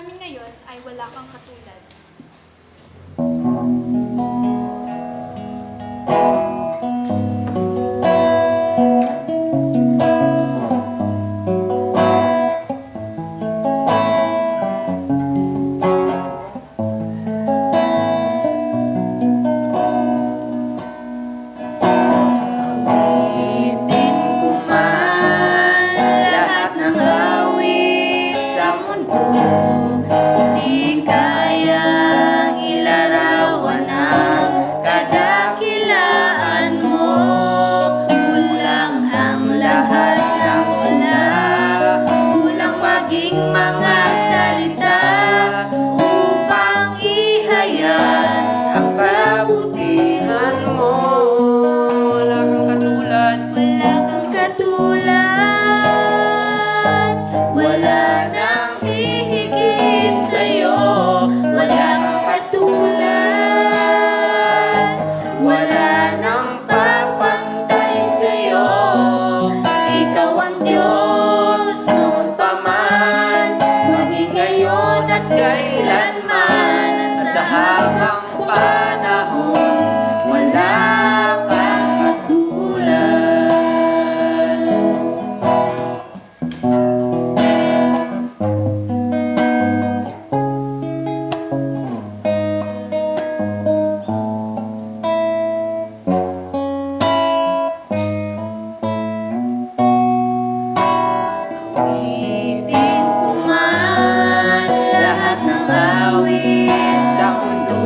namin ngayon ay Wala Kang Katulad. Mga salita upang ihayag ang kabutihan mo. Wala kang katulad, wala kang katulad, wala nang hihigit sa'yo. Wala kang katulad, wala nang papantay sa'yo. Ikaw ang Diyos noon pa man, ngayon at kailanman, at sa habang panahon, wala kang katulad. Awitin ko man lahat ng awit sa mundo,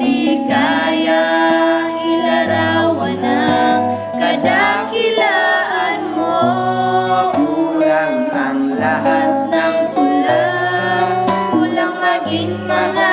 di kayang ilarawan ang kadakilaan mo. Kulang ang lahat ng tula, kulang maging mga